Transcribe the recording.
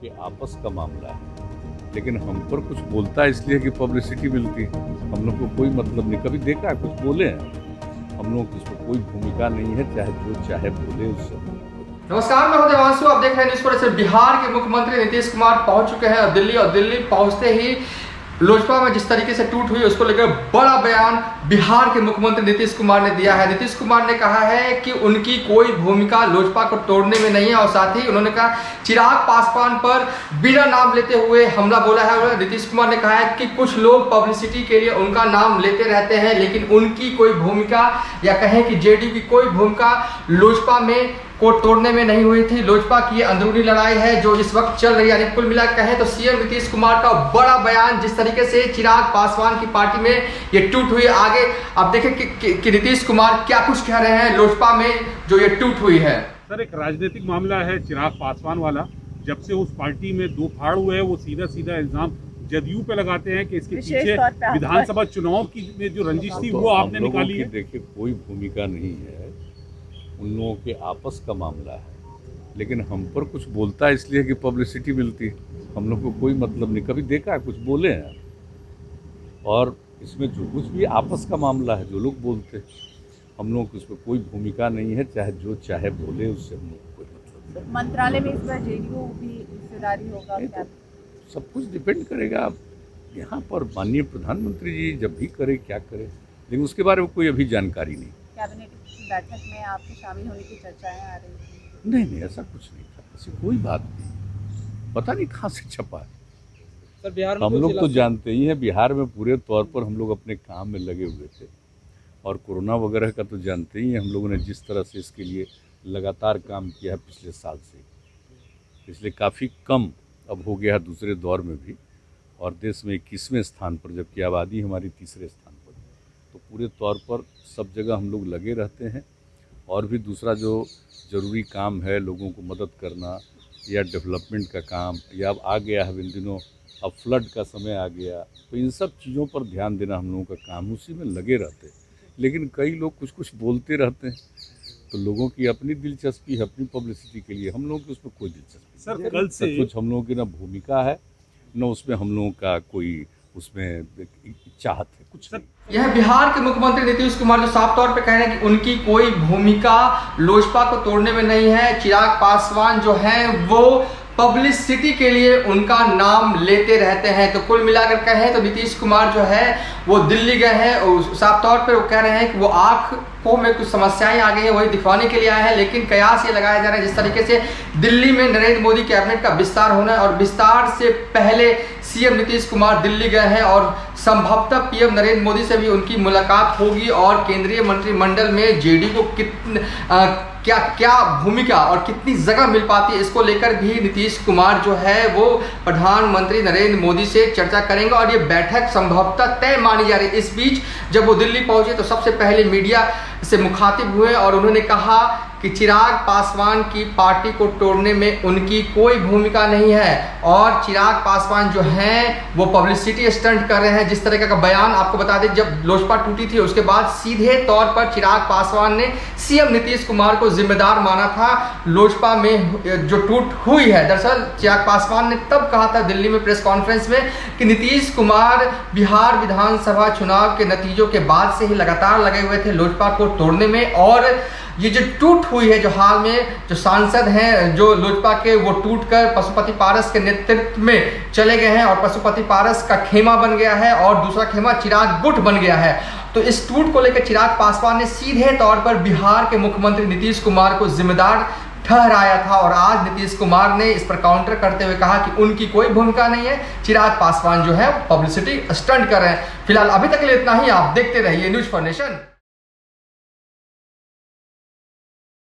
के आपस का मामला है, लेकिन हम पर कुछ बोलता है इसलिए कि पब्लिसिटी मिलती है। हम लोग को कोई मतलब नहीं, कभी देखा है कुछ बोले हैं हम लोग, इसमें कोई भूमिका नहीं है, चाहे जो चाहे बोले उससे। नमस्कार, मैं हूं देवांशु, आप देख रहे हैं न्यूज़ फॉर। बिहार के मुख्यमंत्री नीतीश कुमार पहुंच चुके हैं दिल्ली, और दिल्ली पहुंचते ही लोजपा में जिस तरीके से टूट हुई उसको लेकर बड़ा बयान बिहार के मुख्यमंत्री नीतीश कुमार ने दिया है। नीतीश कुमार ने कहा है कि उनकी कोई भूमिका लोजपा को तोड़ने में नहीं है, और साथ ही उन्होंने कहा चिराग पासवान पर बिना नाम लेते हुए हमला बोला है। नीतीश कुमार ने कहा है कि कुछ लोग पब्लिसिटी के लिए उनका नाम लेते रहते हैं, लेकिन उनकी कोई भूमिका या कहें कि जेडीयू की कोई भूमिका लोजपा में को तोड़ने में नहीं हुई थी। लोजपा की अंदरूनी लड़ाई है जो इस वक्त चल रही है। यानी कुल मिला कहें तो सीएम नीतीश कुमार का बड़ा बयान, जिस तरीके से चिराग पासवान की पार्टी में ये टूट हुई। आगे आप देखें कि नीतीश कुमार क्या कुछ कह रहे हैं लोजपा में जो ये टूट हुई है। सर, एक राजनीतिक मामला है चिराग पासवान वाला। जब से उस पार्टी में दो फाड़ हुए हैं, वो सीधा सीधा इल्जाम जदयू पे लगाते हैं कि इसके पीछे विधानसभा चुनाव की में जो रंजिश थी वो आपने निकाली है। देखिए, कोई भूमिका नहीं है, उन लोगों के आपस का मामला है, लेकिन हम पर कुछ बोलता है इसलिए कि पब्लिसिटी मिलती है। हम लोग को कोई मतलब नहीं, कभी देखा है कुछ बोले हैं, और इसमें जो कुछ भी आपस का मामला है जो लोग बोलते हैं, हम लोग को इसमें कोई भूमिका नहीं है, चाहे जो चाहे बोले उससे हम लोग को कोई मतलब नहीं। मंत्रालय में इस बार जेडीयू भी हिस्सेदारी होगा क्या? सब कुछ डिपेंड करेगा यहाँ पर माननीय प्रधानमंत्री जी जब भी करे क्या करे, लेकिन उसके बारे में कोई अभी जानकारी नहीं। कैबिनेट बैठक में आपके शामिल होने की चर्चाएं आ रही थी? नहीं, ऐसा कुछ नहीं था, ऐसी कोई बात नहीं, पता नहीं कहाँ से छपा है। सर, बिहार में हम लोग तो जानते ही हैं, बिहार में पूरे तौर पर हम लोग अपने काम में लगे हुए थे, और कोरोना वगैरह का तो जानते ही हैं हम लोगों ने जिस तरह से इसके लिए लगातार काम किया है पिछले साल से, इसलिए काफ़ी कम अब हो गया दूसरे दौर में भी, और देश में 21वें स्थान पर, जबकि आबादी हमारी तीसरे स्थान पर। तो पूरे तौर पर सब जगह हम लोग लगे रहते हैं, और भी दूसरा जो ज़रूरी काम है लोगों को मदद करना या डेवलपमेंट का काम, या अब आ गया है इन दिनों अब फ्लड का समय आ गया, तो इन सब चीज़ों पर ध्यान देना हम लोगों का काम, उसी में लगे रहते हैं। लेकिन कई लोग कुछ कुछ बोलते रहते हैं, तो लोगों की अपनी दिलचस्पी है, अपनी पब्लिसिटी के लिए, हम लोगों की उसमें कोई दिलचस्पी सर, कल से कुछ हम लोगों की ना भूमिका है, न उसमें हम लोगों का कोई उसमें चाहत है कुछ नहीं। यह बिहार के मुख्यमंत्री नीतीश कुमार जो साफ तौर पे कह रहे हैं कि उनकी कोई भूमिका लोजपा को तोड़ने में नहीं है। चिराग पासवान जो हैं वो पब्लिसिटी के लिए उनका नाम लेते रहते हैं। तो कुल मिलाकर कहें तो नीतीश कुमार जो है वो दिल्ली गए हैं, और साफ तौर पे वो कह रहे हैं कि वो आँखों में कुछ समस्याएं आ गई हैं, वही दिखवाने के लिए आए हैं। लेकिन कयास ये लगाया जा रहा है जिस तरीके से दिल्ली में नरेंद्र मोदी कैबिनेट का विस्तार होना है, और विस्तार से पहले सीएम नीतीश कुमार दिल्ली गए हैं, और संभवतः पीएम नरेंद्र मोदी से भी उनकी मुलाकात होगी, और केंद्रीय मंत्रिमंडल में जेडीयू को क्या भूमिका और कितनी जगह मिल पाती है, इसको लेकर भी नीतीश कुमार जो है वो प्रधानमंत्री नरेंद्र मोदी से चर्चा करेंगे, और ये बैठक संभवतः तय मानी जा रही है। इस बीच जब वो दिल्ली पहुंचे तो सबसे पहले मीडिया से मुखातिब हुए, और उन्होंने कहा कि चिराग पासवान की पार्टी को तोड़ने में उनकी कोई भूमिका नहीं है, और चिराग पासवान जो हैं वो पब्लिसिटी स्टंट कर रहे हैं। जिस तरह का बयान आपको बता दें, जब लोजपा टूटी थी उसके बाद सीधे तौर पर चिराग पासवान ने सीएम नीतीश कुमार को जिम्मेदार माना था लोजपा में जो टूट हुई है। दरअसल चिराग पासवान ने तब कहा था दिल्ली में प्रेस कॉन्फ्रेंस में कि नीतीश कुमार बिहार विधानसभा चुनाव के नतीजों के बाद से ही लगातार लगे हुए थे लोजपा को तोड़ने में, और ये जो टूट हुई है, जो हाल में जो सांसद हैं जो लोजपा के, वो टूटकर पशुपति पारस के नेतृत्व में चले गए हैं, और पशुपति पारस का खेमा बन गया है और दूसरा खेमा चिराग गुट बन गया है। तो इस टूट को लेकर चिराग पासवान ने सीधे तौर पर बिहार के मुख्यमंत्री नीतीश कुमार को जिम्मेदार ठहराया था, और आज नीतीश कुमार ने इस पर काउंटर करते हुए कहा कि उनकी कोई भूमिका नहीं है, चिराग पासवान जो है पब्लिसिटी स्टंट कर रहे हैं। फिलहाल अभी तक के लिए इतना ही। आप देखते रहिए न्यूज़ फॉर नेशन।